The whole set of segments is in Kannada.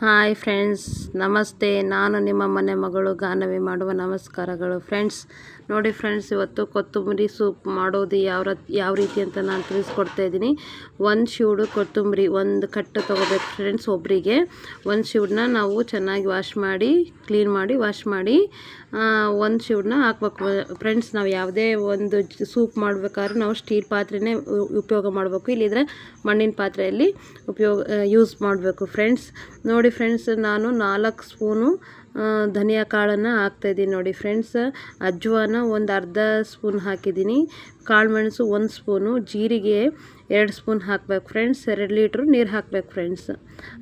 ಹಾಯ್ ಫ್ರೆಂಡ್ಸ್, ನಮಸ್ತೆ. ನಾನು ನಿಮ್ಮ ಮನೆ ಮಗಳು ಗಾನವಿ ಮಾಡುವ ನಮಸ್ಕಾರಗಳು. ಫ್ರೆಂಡ್ಸ್ ನೋಡಿ ಫ್ರೆಂಡ್ಸ್, ಇವತ್ತು ಕೊತ್ತಂಬರಿ ಸೂಪ್ ಮಾಡೋದು ಯಾವ ರೀತಿ ಅಂತ ನಾನು ತಿಳಿಸ್ಕೊಡ್ತಾ ಇದ್ದೀನಿ. ಒಂದು ಶಿವಡು ಕೊತ್ತಂಬರಿ ಒಂದು ಕಟ್ಟು ತೊಗೋಬೇಕು ಫ್ರೆಂಡ್ಸ್. ಒಬ್ಬರಿಗೆ ಒಂದು ಶಿವಡನ್ನ ನಾವು ಚೆನ್ನಾಗಿ ಕ್ಲೀನ್ ಮಾಡಿ ವಾಶ್ ಮಾಡಿ ಒಂದು ಶಿವಡನ್ನ ಹಾಕ್ಬೇಕು ಫ್ರೆಂಡ್ಸ್. ನಾವು ಯಾವುದೇ ಒಂದು ಸೂಪ್ ಮಾಡಬೇಕಾದ್ರೆ ನಾವು ಸ್ಟೀಲ್ ಪಾತ್ರೆನೇ ಉಪಯೋಗ ಮಾಡಬೇಕು, ಇಲ್ಲಿದ್ರೆ ಮಣ್ಣಿನ ಪಾತ್ರೆಯಲ್ಲಿ ಯೂಸ್ ಮಾಡಬೇಕು ಫ್ರೆಂಡ್ಸ್. ನೋಡಿ ಫ್ರೆಂಡ್ಸ್, ನಾನು 4 ಸ್ಪೂನು ಧನಿಯಾ ಕಾಳನ್ನು ಹಾಕ್ತಾಯಿದ್ದೀನಿ ನೋಡಿ ಫ್ರೆಂಡ್ಸ್. ಅಜ್ವಾನ ಒಂದು ಅರ್ಧ ಸ್ಪೂನ್ ಹಾಕಿದ್ದೀನಿ, ಕಾಳುಮೆಣಸು 1 ಸ್ಪೂನು, ಜೀರಿಗೆ 2 ಸ್ಪೂನ್ ಹಾಕಬೇಕು ಫ್ರೆಂಡ್ಸ್. 2 ಲೀಟ್ರ್ ನೀರು ಹಾಕಬೇಕು ಫ್ರೆಂಡ್ಸ್.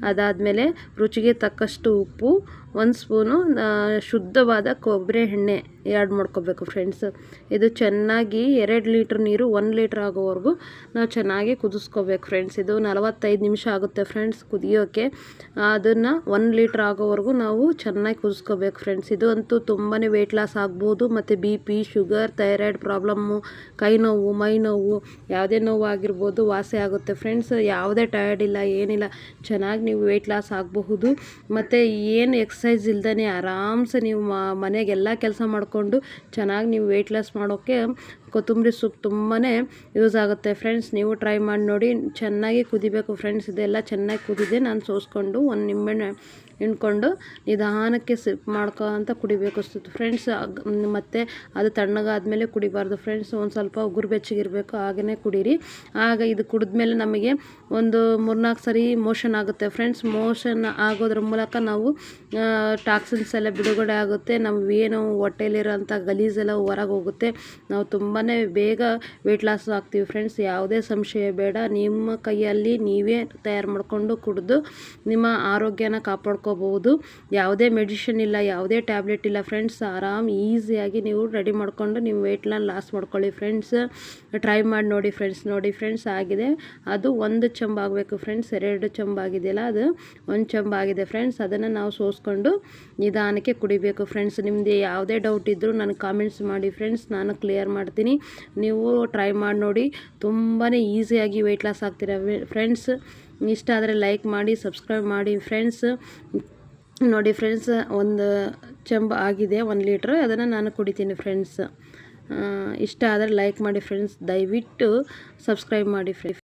ಅದಾದಮೇಲೆ ರುಚಿಗೆ ತಕ್ಕಷ್ಟು ಉಪ್ಪು, 1 ಸ್ಪೂನು ಶುದ್ಧವಾದ ಕೊಬ್ಬರಿ ಎಣ್ಣೆ ಆ್ಯಡ್ ಮಾಡ್ಕೋಬೇಕು ಫ್ರೆಂಡ್ಸ್. ಇದು ಚೆನ್ನಾಗಿ 2 ಲೀಟ್ರ್ ನೀರು 1 ಲೀಟ್ರ್ ಆಗೋವರೆಗೂ ನಾವು ಚೆನ್ನಾಗಿ ಕುದಿಸ್ಕೋಬೇಕು ಫ್ರೆಂಡ್ಸ್. ಇದು 45 ನಿಮಿಷ ಆಗುತ್ತೆ ಫ್ರೆಂಡ್ಸ್ ಕುದಿಯೋಕ್ಕೆ. ಅದನ್ನು 1 ಲೀಟ್ರ್ ಆಗೋವರೆಗೂ ನಾವು ಚೆನ್ನಾಗಿ ಕುದಿಸ್ಕೋಬೇಕು ಫ್ರೆಂಡ್ಸ್. ಇದು ಅಂತೂ ತುಂಬಾ ವೆಯ್ಟ್ ಲಾಸ್ ಆಗ್ಬೋದು, ಮತ್ತು BP, ಶುಗರ್, ಥೈರಾಯ್ಡ್ ಪ್ರಾಬ್ಲಮ್ಮು, ಕೈ ನೋವು, ಮೈ ನೋವು, ಯಾವುದೇ ನೋವು ಆಗಿರ್ಬೋದು ವಾಸಿ ಆಗುತ್ತೆ ಫ್ರೆಂಡ್ಸ್. ಯಾವುದೇ ಟಯರ್ಡ್ ಇಲ್ಲ, ಏನಿಲ್ಲ, ಚೆನ್ನಾಗಿ ನೀವು ವೆಯ್ಟ್ ಲಾಸ್ ಆಗಬಹುದು. ಮತ್ತು ಏನು ಎಕ್ಸಸೈಸ್ ಇಲ್ದೇ ಆರಾಮ್ಸೆ ನೀವು ಮನೆಗೆಲ್ಲ ಕೆಲಸ ಮಾಡಿಕೊಂಡು ಚೆನ್ನಾಗಿ ನೀವು ವೆಯ್ಟ್ ಲಾಸ್ ಮಾಡೋಕ್ಕೆ ಕೊತ್ತಂಬರಿ ಸೂಪ್ ತುಂಬಾ ಯೂಸ್ ಆಗುತ್ತೆ ಫ್ರೆಂಡ್ಸ್. ನೀವು ಟ್ರೈ ಮಾಡಿ ನೋಡಿ. ಚೆನ್ನಾಗಿ ಕುದಿಬೇಕು ಫ್ರೆಂಡ್ಸ್. ಇದೆಲ್ಲ ಚೆನ್ನಾಗಿ ಕುದಿದೆ. ನಾನು ಸೋಸ್ಕೊಂಡು ಒಂದು ನಿಂಬೆಹಣ್ಣು ಹಿಂಡ್ಕೊಂಡು ನಿಧಾನಕ್ಕೆ ಸಿಪ್ ಅಂತ ಕುಡಿಬೇಕು ಫ್ರೆಂಡ್ಸ್. ಮತ್ತು ಅದು ತಣ್ಣಗಾದ್ಮೇಲೆ ಕುಡಿಬಾರ್ದು ಫ್ರೆಂಡ್ಸ್. ಒಂದು ಸ್ವಲ್ಪ ಉಗುರು ಬೆಚ್ಚಗಿರಬೇಕು, ಹಾಗೇ ಕುಡೀರಿ. ಆಗ ಇದು ಕುಡಿದ್ಮೇಲೆ ನಮಗೆ ಒಂದು 3-4 ಸರಿ ಮೋಷನ್ ಆಗುತ್ತೆ ಫ್ರೆಂಡ್ಸ್. ಮೋಷನ್ ಆಗೋದ್ರ ಮೂಲಕ ನಾವು ಟಾಕ್ಸಿನ್ಸ್ ಎಲ್ಲ ಬಿಡುಗಡೆ ಆಗುತ್ತೆ. ನಾವು ಏನು ಹೊಟ್ಟೆಯಲ್ಲಿರೋಂಥ ಗಲೀಜೆಲ್ಲ ಹೊರಗೆ ಹೋಗುತ್ತೆ. ನಾವು ತುಂಬಾ ಬೇಗ ವೆಯ್ಟ್ ಲಾಸ್ ಆಗ್ತೀವಿ ಫ್ರೆಂಡ್ಸ್. ಯಾವುದೇ ಸಂಶಯ ಬೇಡ. ನಿಮ್ಮ ಕೈಯಲ್ಲಿ ನೀವೇ ತಯಾರು ಮಾಡಿಕೊಂಡು ಕುಡಿದು ನಿಮ್ಮ ಆರೋಗ್ಯನ ಕಾಪಾಡ್ಕೋಬಹುದು. ಯಾವುದೇ ಮೆಡಿಷನ್ ಇಲ್ಲ, ಯಾವುದೇ ಟ್ಯಾಬ್ಲೆಟ್ ಇಲ್ಲ ಫ್ರೆಂಡ್ಸ್. ಆರಾಮ್ ಈಸಿಯಾಗಿ ನೀವು ರೆಡಿ ಮಾಡಿಕೊಂಡು ನೀವು ವೆಯ್ಟ್ನ ಲಾಸ್ ಮಾಡ್ಕೊಳ್ಳಿ ಫ್ರೆಂಡ್ಸ್. ಟ್ರೈ ಮಾಡಿ ನೋಡಿ ಫ್ರೆಂಡ್ಸ್. ನೋಡಿ ಫ್ರೆಂಡ್ಸ್, ಆಗಿದೆ. ಅದು 1 ಚಮಚ ಆಗಬೇಕು ಫ್ರೆಂಡ್ಸ್. 2 ಚಮಚ ಆಗಿದೆಯಲ್ಲ, ಅದು 1 ಚಮಚ ಆಗಿದೆ ಫ್ರೆಂಡ್ಸ್. ಅದನ್ನು ನಾವು ಸೋಸ್ಕೊಂಡು ನಿಧಾನಕ್ಕೆ ಕುಡಿಬೇಕು ಫ್ರೆಂಡ್ಸ್. ನಿಮ್ಮದು ಯಾವುದೇ ಡೌಟ್ ಇದ್ದರೂ ನನಗೆ ಕಾಮೆಂಟ್ಸ್ ಮಾಡಿ ಫ್ರೆಂಡ್ಸ್, ನಾನು ಕ್ಲಿಯರ್ ಮಾಡ್ತೀನಿ. ನೀವು ಟ್ರೈ ಮಾಡಿ ನೋಡಿ. ತುಂಬಾ ಈಸಿಯಾಗಿ ವೆಯ್ಟ್ ಲಾಸ್ ಆಗ್ತೀರಾ ಫ್ರೆಂಡ್ಸ್. ಇಷ್ಟ ಆದರೆ ಲೈಕ್ ಮಾಡಿ, ಸಬ್ಸ್ಕ್ರೈಬ್ ಮಾಡಿ ಫ್ರೆಂಡ್ಸ್. ನೋಡಿ ಫ್ರೆಂಡ್ಸ್, 1 ಚಮಚ ಆಗಿದೆ 1 ಲೀಟ್ರ್. ಅದನ್ನು ನಾನು ಕುಡಿತೀನಿ ಫ್ರೆಂಡ್ಸ್. ಇಷ್ಟ ಆದರೆ ಲೈಕ್ ಮಾಡಿ ಫ್ರೆಂಡ್ಸ್. ದಯವಿಟ್ಟು ಸಬ್ಸ್ಕ್ರೈಬ್ ಮಾಡಿ ಫ್ರೆಂಡ್ಸ್.